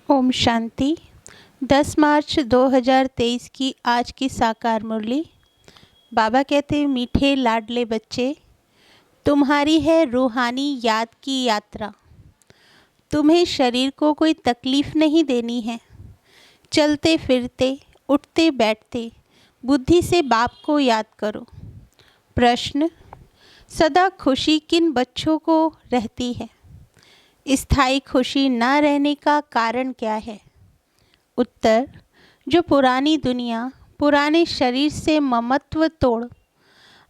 ओम शांति। 10 मार्च 2023 की आज की साकार मुरली। बाबा कहते, मीठे लाडले बच्चे, तुम्हारी है रूहानी याद की यात्रा। तुम्हें शरीर को कोई तकलीफ़ नहीं देनी है। चलते फिरते, उठते बैठते बुद्धि से बाप को याद करो। प्रश्न: सदा खुशी किन बच्चों को रहती है? स्थायी खुशी न रहने का कारण क्या है? उत्तर: जो पुरानी दुनिया, पुराने शरीर से ममत्व तोड़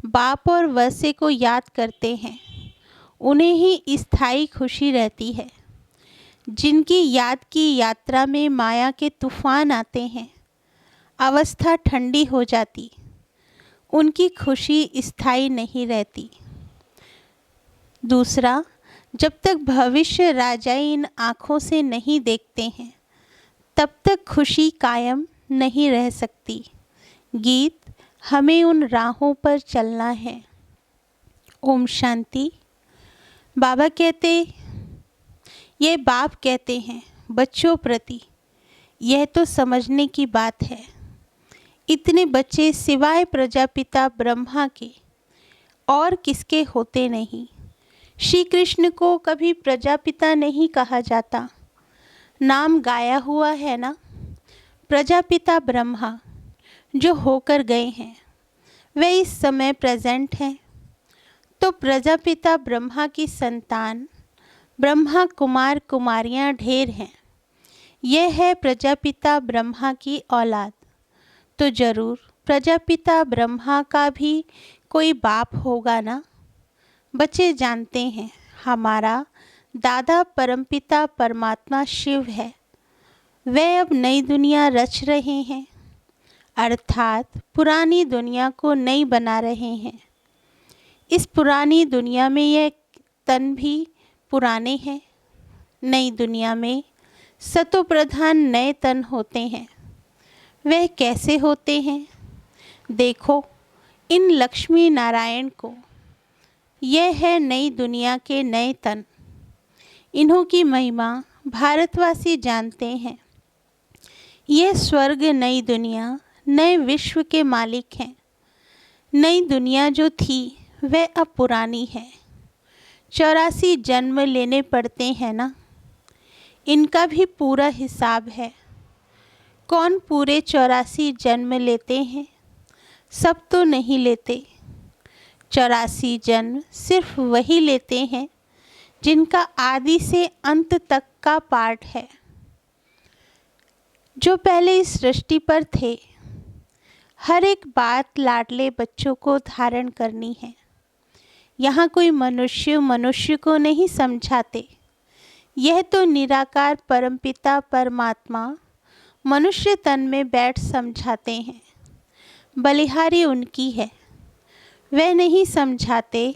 बाप और वसे को याद करते हैं, उन्हें ही स्थायी खुशी रहती है। जिनकी याद की यात्रा में माया के तूफान आते हैं, अवस्था ठंडी हो जाती, उनकी खुशी स्थायी नहीं रहती। दूसरा, जब तक भविष्य राजाई इन आँखों से नहीं देखते हैं, तब तक खुशी कायम नहीं रह सकती। गीत: हमें उन राहों पर चलना है। ओम शांति। बाबा कहते, ये बाप कहते हैं बच्चों प्रति, यह तो समझने की बात है। इतने बच्चे सिवाय प्रजापिता ब्रह्मा के और किसके होते नहीं। श्री कृष्ण को कभी प्रजापिता नहीं कहा जाता। नाम गाया हुआ है ना, प्रजापिता ब्रह्मा जो होकर गए हैं, वे इस समय प्रेजेंट हैं। तो प्रजापिता ब्रह्मा की संतान ब्रह्मा कुमार कुमारियाँ ढेर हैं। यह है प्रजापिता ब्रह्मा की औलाद। तो जरूर प्रजापिता ब्रह्मा का भी कोई बाप होगा ना। बच्चे जानते हैं हमारा दादा परमपिता परमात्मा शिव है। वे अब नई दुनिया रच रहे हैं, अर्थात पुरानी दुनिया को नई बना रहे हैं। इस पुरानी दुनिया में यह तन भी पुराने हैं। नई दुनिया में सतो प्रधान नए तन होते हैं। वह कैसे होते हैं? देखो इन लक्ष्मी नारायण को, यह है नई दुनिया के नए तन। इन्हों की महिमा भारतवासी जानते हैं। यह स्वर्ग नई दुनिया, नए विश्व के मालिक हैं। नई दुनिया जो थी वह अब पुरानी है। 84 जन्म लेने पड़ते हैं ना, इनका भी पूरा हिसाब है। कौन पूरे 84 जन्म लेते हैं? सब तो नहीं लेते। 84 जन्म सिर्फ वही लेते हैं जिनका आदि से अंत तक का पाठ है। जो पहले इस सृष्टि पर थे, हर एक बात लाडले बच्चों को धारण करनी है। यहाँ कोई मनुष्य को नहीं समझाते। यह तो निराकार परमपिता परमात्मा मनुष्य तन में बैठ समझाते हैं। बलिहारी उनकी है। वे नहीं समझाते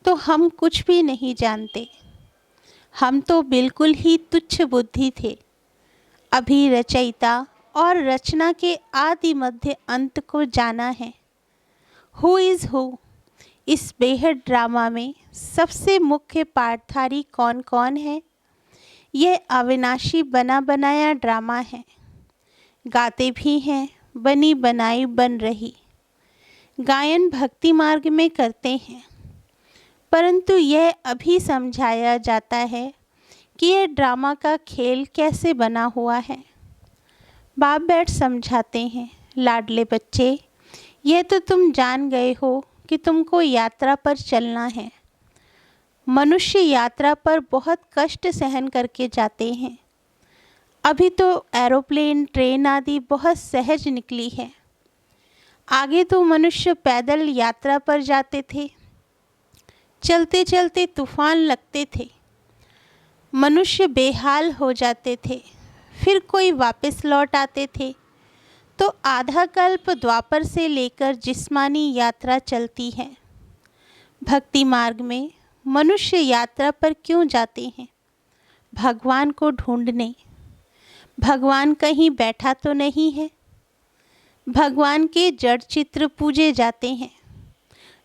तो हम कुछ भी नहीं जानते। हम तो बिल्कुल ही तुच्छ बुद्धि थे। अभी रचयिता और रचना के आदि मध्य अंत को जाना है। हु इज़ हु, इस बेहद ड्रामा में सबसे मुख्य पाठधारी कौन कौन है? यह अविनाशी बना बनाया ड्रामा है। गाते भी हैं, बनी बनाई बन रही। गायन भक्ति मार्ग में करते हैं, परंतु यह अभी समझाया जाता है कि यह ड्रामा का खेल कैसे बना हुआ है। बाप बैठ समझाते हैं, लाडले बच्चे, यह तो तुम जान गए हो कि तुमको यात्रा पर चलना है। मनुष्य यात्रा पर बहुत कष्ट सहन करके जाते हैं। अभी तो एरोप्लेन, ट्रेन आदि बहुत सहज निकली है। आगे तो मनुष्य पैदल यात्रा पर जाते थे। चलते चलते तूफान लगते थे। मनुष्य बेहाल हो जाते थे। फिर कोई वापस लौट आते थे। तो आधा कल्प द्वापर से लेकर जिस्मानी यात्रा चलती है। भक्ति मार्ग में मनुष्य यात्रा पर क्यों जाते हैं? भगवान को ढूंढने। भगवान कहीं बैठा तो नहीं है। भगवान के जड़ चित्र पूजे जाते हैं,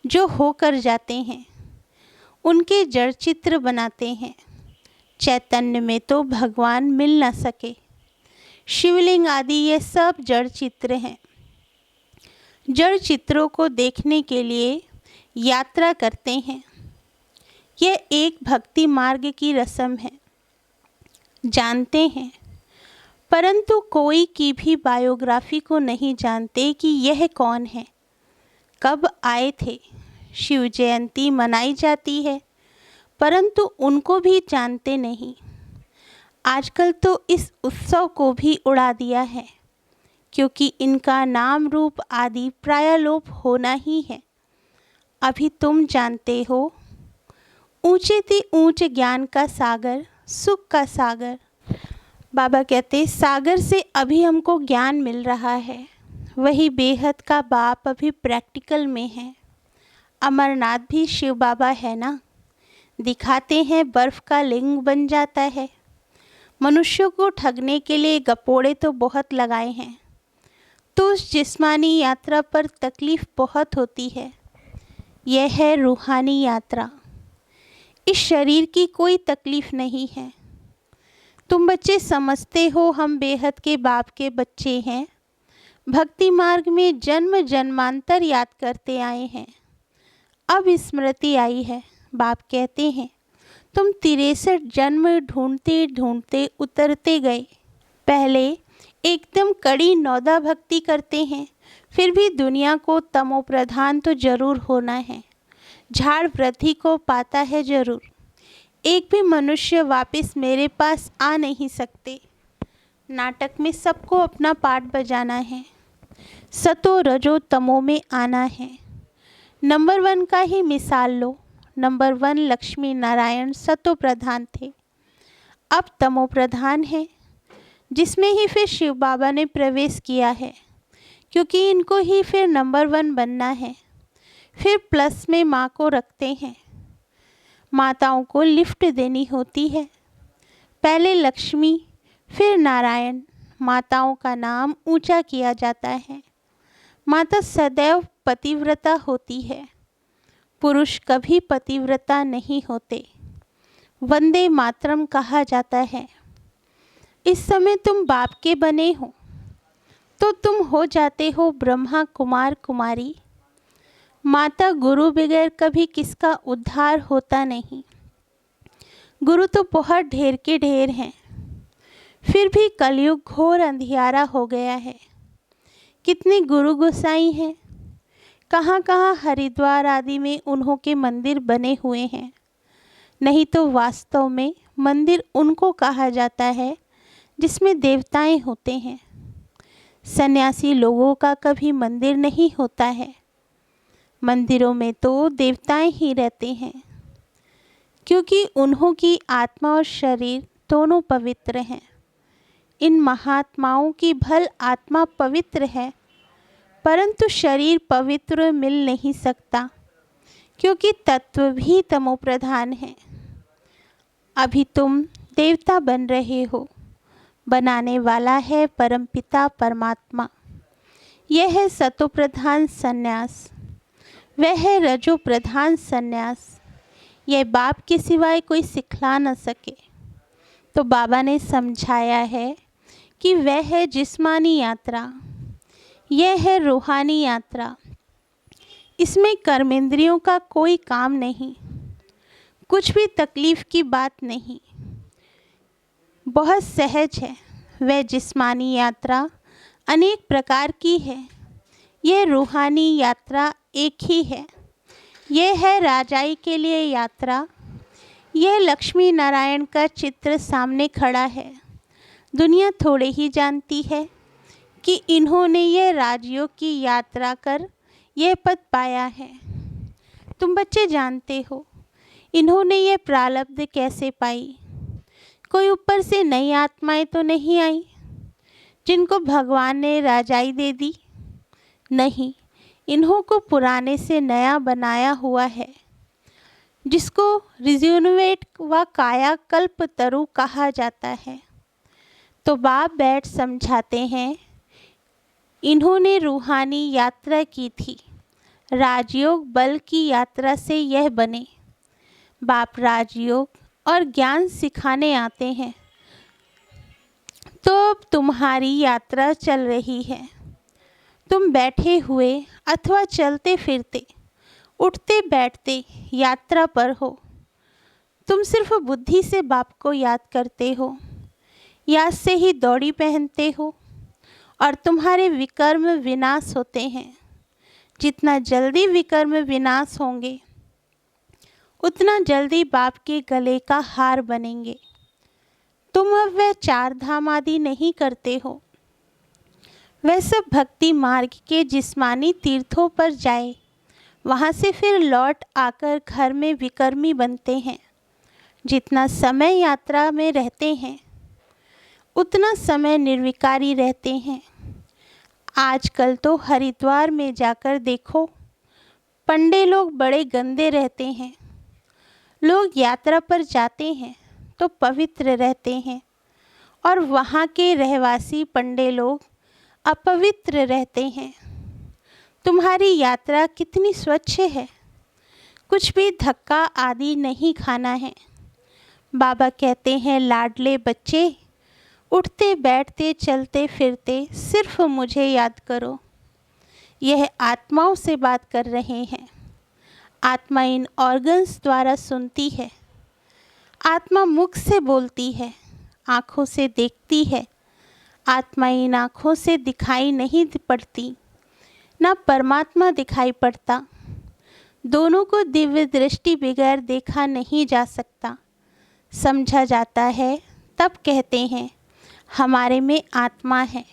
जो होकर जाते हैं। उनके जड़ चित्र बनाते हैं। चैतन्य में तो भगवान मिल न सके। शिवलिंग आदि ये सब जड़ चित्र हैं। जड़ चित्रों को देखने के लिए यात्रा करते हैं। यह एक भक्ति मार्ग की रस्म है, जानते हैं, परंतु कोई की भी बायोग्राफी को नहीं जानते कि यह कौन है, कब आए थे। शिव जयंती मनाई जाती है, परंतु उनको भी जानते नहीं। आजकल तो इस उत्सव को भी उड़ा दिया है, क्योंकि इनका नाम रूप आदि प्रायलोप होना ही है। अभी तुम जानते हो, ऊंचे ते ऊंच ज्ञान का सागर, सुख का सागर। बाबा कहते सागर से अभी हमको ज्ञान मिल रहा है, वही बेहद का बाप अभी प्रैक्टिकल में है। अमरनाथ भी शिव बाबा है ना, दिखाते हैं बर्फ का लिंग बन जाता है। मनुष्यों को ठगने के लिए गपोड़े तो बहुत लगाए हैं, तो उस जिस्मानी यात्रा पर तकलीफ बहुत होती है। यह है रूहानी यात्रा। इस शरीर की कोई तकलीफ नहीं है। तुम बच्चे समझते हो हम बेहद के बाप के बच्चे हैं, भक्ति मार्ग में जन्म जन्मांतर याद करते आए हैं। अब स्मृति आई है। बाप कहते हैं तुम 63 जन्म ढूंढते ढूंढते उतरते गए। पहले एकदम कड़ी नौदा भक्ति करते हैं, फिर भी दुनिया को तमो प्रधान तो जरूर होना है। झाड़ वृद्धि को पाता है जरूर। एक भी मनुष्य वापस मेरे पास आ नहीं सकते। नाटक में सबको अपना पार्ट बजाना है, सतो रजो तमो में आना है। नंबर 1 का ही मिसाल लो। नंबर 1 लक्ष्मी नारायण सतो प्रधान थे, अब तमो प्रधान है, जिसमें ही फिर शिव बाबा ने प्रवेश किया है, क्योंकि इनको ही फिर नंबर 1 बनना है। फिर प्लस में माँ को रखते हैं। माताओं को लिफ्ट देनी होती है। पहले लक्ष्मी फिर नारायण, माताओं का नाम ऊंचा किया जाता है। माता सदैव पतिव्रता होती है, पुरुष कभी पतिव्रता नहीं होते। वंदे मातरम कहा जाता है। इस समय तुम बाप के बने हो, तो तुम हो जाते हो ब्रह्मा कुमार कुमारी। माता गुरु बगैर कभी किसका उद्धार होता नहीं। गुरु तो बहुत ढेर के ढेर हैं, फिर भी कलयुग घोर अंधियारा हो गया है। कितने गुरु गोसाई हैं, कहाँ कहाँ हरिद्वार आदि में उन्हों के मंदिर बने हुए हैं। नहीं तो वास्तव में मंदिर उनको कहा जाता है जिसमें देवताएं होते हैं। सन्यासी लोगों का कभी मंदिर नहीं होता है। मंदिरों में तो देवताएं ही रहते हैं, क्योंकि उन्हों की आत्मा और शरीर दोनों पवित्र हैं। इन महात्माओं की भल आत्मा पवित्र है, परंतु शरीर पवित्र मिल नहीं सकता, क्योंकि तत्व भी तमो प्रधान है। अभी तुम देवता बन रहे हो, बनाने वाला है परमपिता परमात्मा। यह है सतो प्रधान संन्यास, वह है रजो प्रधान संन्यास। यह बाप के सिवाय कोई सिखला न सके। तो बाबा ने समझाया है कि वह है जिस्मानी यात्रा, यह है रूहानी यात्रा। इसमें कर्मेंद्रियों का कोई काम नहीं, कुछ भी तकलीफ की बात नहीं, बहुत सहज है। वह जिस्मानी यात्रा अनेक प्रकार की है, यह रूहानी यात्रा एक ही है। यह है राजाई के लिए यात्रा। यह लक्ष्मी नारायण का चित्र सामने खड़ा है। दुनिया थोड़े ही जानती है कि इन्होंने यह राजयोग की यात्रा कर यह पद पाया है। तुम बच्चे जानते हो इन्होंने यह प्रारब्ध कैसे पाई। कोई ऊपर से नई आत्माएं तो नहीं आई जिनको भगवान ने राजाई दे दी। नहीं, इन्हों को पुराने से नया बनाया हुआ है, जिसको रिज्यूनवेट व काया कल्प तरु कहा जाता है। तो बाप बैठ समझाते हैं, इन्होंने रूहानी यात्रा की थी, राजयोग बल की यात्रा से यह बने। बाप राजयोग और ज्ञान सिखाने आते हैं। तो तुम्हारी यात्रा चल रही है। तुम बैठे हुए अथवा चलते फिरते, उठते बैठते यात्रा पर हो। तुम सिर्फ बुद्धि से बाप को याद करते हो, याद से ही दौड़ी पहनते हो और तुम्हारे विकर्म विनाश होते हैं। जितना जल्दी विकर्म विनाश होंगे उतना जल्दी बाप के गले का हार बनेंगे। तुम अब वह 4 धाम आदि नहीं करते हो। वह सब भक्ति मार्ग के जिस्मानी तीर्थों पर जाए, वहाँ से फिर लौट आकर घर में विकर्मी बनते हैं। जितना समय यात्रा में रहते हैं उतना समय निर्विकारी रहते हैं। आजकल तो हरिद्वार में जाकर देखो, पंडे लोग बड़े गंदे रहते हैं। लोग यात्रा पर जाते हैं तो पवित्र रहते हैं और वहाँ के रहवासी पंडे लोग अपवित्र रहते हैं। तुम्हारी यात्रा कितनी स्वच्छ है, कुछ भी धक्का आदि नहीं खाना है। बाबा कहते हैं, लाडले बच्चे, उठते बैठते चलते फिरते सिर्फ मुझे याद करो। यह आत्माओं से बात कर रहे हैं। आत्मा इन ऑर्गन्स द्वारा सुनती है। आत्मा मुख से बोलती है, आँखों से देखती है। आत्मा इन आँखों से दिखाई नहीं पड़ती, ना परमात्मा दिखाई पड़ता। दोनों को दिव्य दृष्टि बगैर देखा नहीं जा सकता। समझा जाता है तब कहते हैं, हमारे में आत्मा है।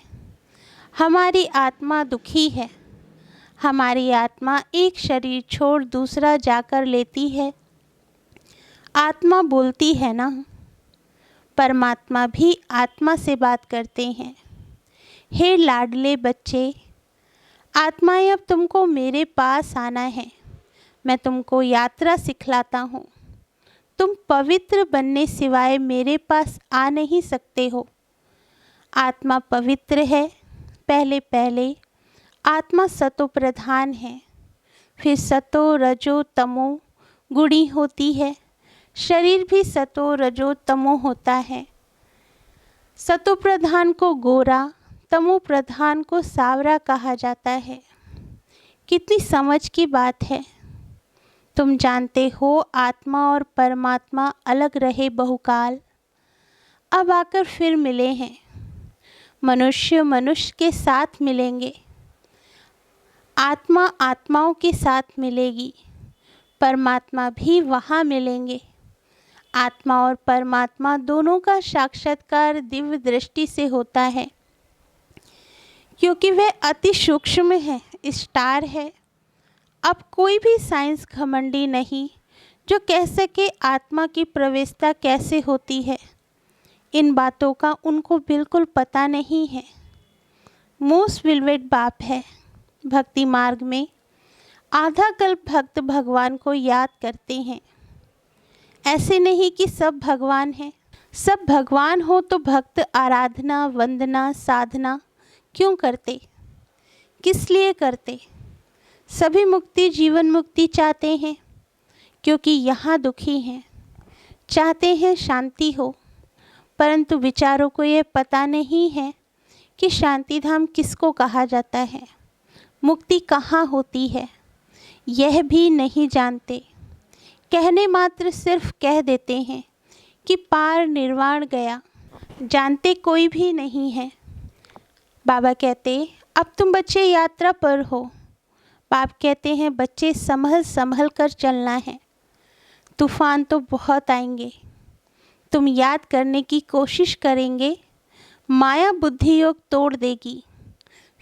हमारी आत्मा दुखी है। हमारी आत्मा एक शरीर छोड़ दूसरा जाकर लेती है। आत्मा बोलती है ना। परमात्मा भी आत्मा से बात करते हैं। हे लाडले बच्चे, आत्माएं अब तुमको मेरे पास आना है। मैं तुमको यात्रा सिखलाता हूँ। तुम पवित्र बनने सिवाय मेरे पास आ नहीं सकते हो। आत्मा पवित्र है। पहले पहले आत्मा सतो प्रधान है, फिर सतो रजो तमो गुणी होती है। शरीर भी सतो रजो तमो होता है। सतो प्रधान को गोरा, तमो प्रधान को सावरा कहा जाता है। कितनी समझ की बात है। तुम जानते हो आत्मा और परमात्मा अलग रहे बहुकाल, अब आकर फिर मिले हैं। मनुष्य मनुष्य के साथ मिलेंगे। आत्मा आत्माओं के साथ मिलेगी। परमात्मा भी वहाँ मिलेंगे। आत्मा और परमात्मा दोनों का साक्षात्कार दिव्य दृष्टि से होता है, क्योंकि वह अति सूक्ष्म है, स्टार है। अब कोई भी साइंस घमंडी नहीं जो कह सके आत्मा की प्रवेशता कैसे होती है। इन बातों का उनको बिल्कुल पता नहीं है। मोस्ट बिलवेड बाप है। भक्ति मार्ग में आधा कल्प भक्त भगवान को याद करते हैं। ऐसे नहीं कि सब भगवान हैं। सब भगवान हो तो भक्त आराधना, वंदना, साधना क्यों करते? किस लिए करते? सभी मुक्ति, जीवन मुक्ति चाहते हैं, क्योंकि यहाँ दुखी हैं। चाहते हैं शांति हो, परंतु विचारों को ये पता नहीं है कि शांति धाम किसको कहा जाता है, मुक्ति कहाँ होती है, यह भी नहीं जानते। कहने मात्र सिर्फ कह देते हैं कि पार निर्वाण गया, जानते कोई भी नहीं है। बाबा कहते, अब तुम बच्चे यात्रा पर हो। बाप कहते हैं, बच्चे संभल संभल कर चलना है। तूफान तो बहुत आएंगे। तुम याद करने की कोशिश करेंगे, माया बुद्धि योग तोड़ देगी।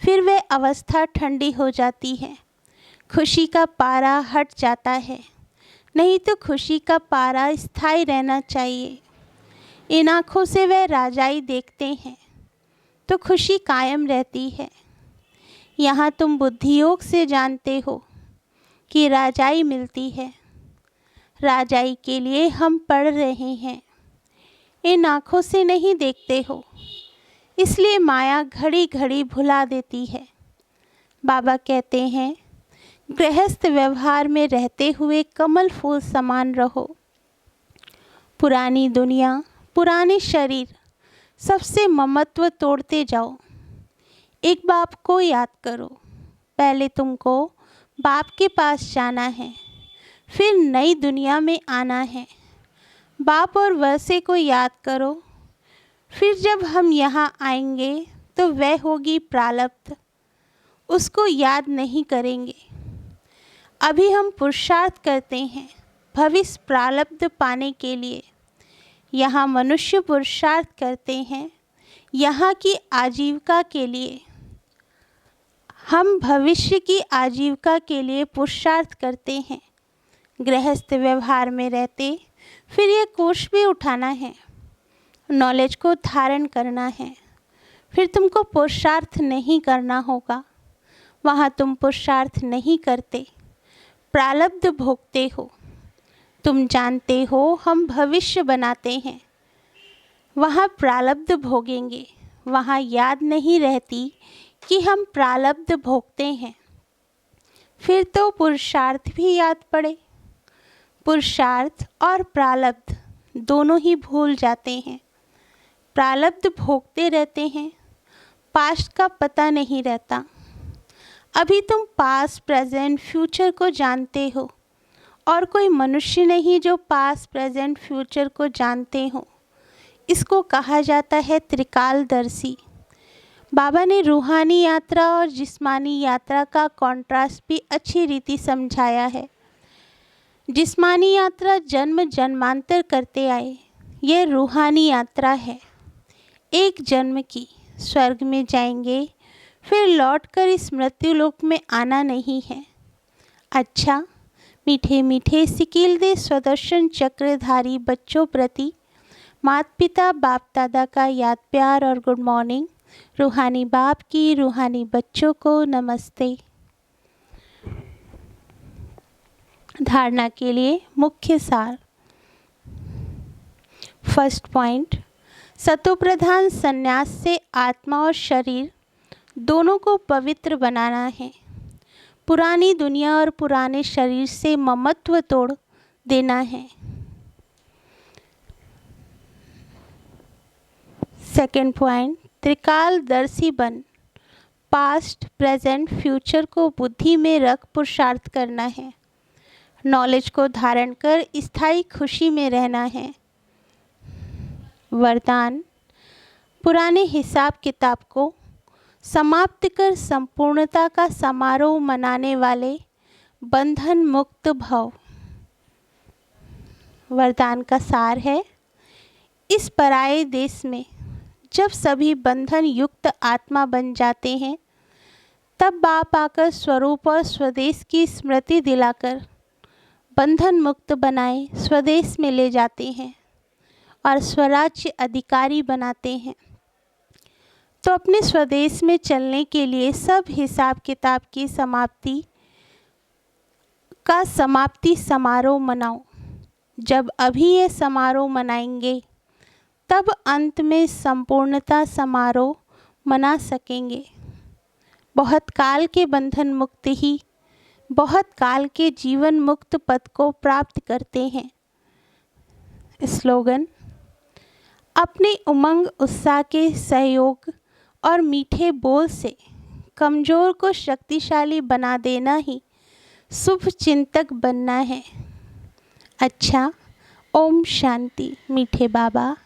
फिर वह अवस्था ठंडी हो जाती है। खुशी का पारा हट जाता है। नहीं तो खुशी का पारा स्थायी रहना चाहिए। इन आँखों से वह राजाई देखते हैं तो खुशी कायम रहती है। यहाँ तुम बुद्धि योग से जानते हो कि राजाई मिलती है। राजाई के लिए हम पढ़ रहे हैं। इन आँखों से नहीं देखते हो, इसलिए माया घड़ी घड़ी भुला देती है। बाबा कहते हैं, गृहस्थ व्यवहार में रहते हुए कमल फूल समान रहो। पुरानी दुनिया, पुराने शरीर सबसे ममत्व तोड़ते जाओ। एक बाप को याद करो। पहले तुमको बाप के पास जाना है, फिर नई दुनिया में आना है। बाप और वर्षे को याद करो। फिर जब हम यहाँ आएंगे तो वह होगी प्रारब्ध, उसको याद नहीं करेंगे। अभी हम पुरुषार्थ करते हैं भविष्य प्रारब्ध पाने के लिए। यहाँ मनुष्य पुरुषार्थ करते हैं यहाँ की आजीविका के लिए। हम भविष्य की आजीविका के लिए पुरुषार्थ करते हैं। गृहस्थ व्यवहार में रहते फिर ये कोष भी उठाना है, नॉलेज को धारण करना है। फिर तुमको पुरुषार्थ नहीं करना होगा। वहाँ तुम पुरुषार्थ नहीं करते, प्रारब्ध भोगते हो। तुम जानते हो हम भविष्य बनाते हैं, वहाँ प्रारब्ध भोगेंगे। वहाँ याद नहीं रहती कि हम प्रारब्ध भोगते हैं। फिर तो पुरुषार्थ भी याद पड़े। पुरुषार्थ और प्रारब्ध दोनों ही भूल जाते हैं। प्रारब्ध भोगते रहते हैं, पास्ट का पता नहीं रहता। अभी तुम पास्ट प्रेजेंट फ्यूचर को जानते हो, और कोई मनुष्य नहीं जो पास्ट प्रेजेंट फ्यूचर को जानते हो। इसको कहा जाता है त्रिकालदर्शी। बाबा ने रूहानी यात्रा और जिस्मानी यात्रा का कॉन्ट्रास्ट भी अच्छी रीति समझाया है। जिस्मानी यात्रा जन्म जन्मांतर करते आए, यह रूहानी यात्रा है। एक जन्म की स्वर्ग में जाएंगे, फिर लौटकर इस मृत्युलोक में आना नहीं है। अच्छा, मीठे मीठे सिकीलदे स्वदर्शन चक्रधारी बच्चों प्रति माता पिता बाप दादा का याद प्यार और गुड मॉर्निंग। रूहानी बाप की रूहानी बच्चों को नमस्ते। धारणा के लिए मुख्य सार। फर्स्ट पॉइंट, सतोप्रधान संन्यास से आत्मा और शरीर दोनों को पवित्र बनाना है। पुरानी दुनिया और पुराने शरीर से ममत्व तोड़ देना है। सेकंड पॉइंट, त्रिकालदर्शी बन पास्ट प्रेजेंट फ्यूचर को बुद्धि में रख पुरुषार्थ करना है। नॉलेज को धारण कर स्थायी खुशी में रहना है। वरदान, पुराने हिसाब किताब को समाप्त कर संपूर्णता का समारोह मनाने वाले बंधन मुक्त भव। वरदान का सार है, इस पराये देश में जब सभी बंधन युक्त आत्मा बन जाते हैं, तब बाप आकर स्वरूप और स्वदेश की स्मृति दिलाकर बंधन मुक्त बनाए स्वदेश में ले जाते हैं और स्वराज्य अधिकारी बनाते हैं। तो अपने स्वदेश में चलने के लिए सब हिसाब किताब की समाप्ति समारोह मनाओ। जब अभी ये समारोह मनाएंगे, तब अंत में संपूर्णता समारोह मना सकेंगे। बहुत काल के बंधन मुक्त ही बहुत काल के जीवन मुक्त पद को प्राप्त करते हैं। स्लोगन, अपने उमंग उत्साह के सहयोग और मीठे बोल से कमज़ोर को शक्तिशाली बना देना ही शुभ चिंतक बनना है। अच्छा, ओम शांति। मीठे बाबा।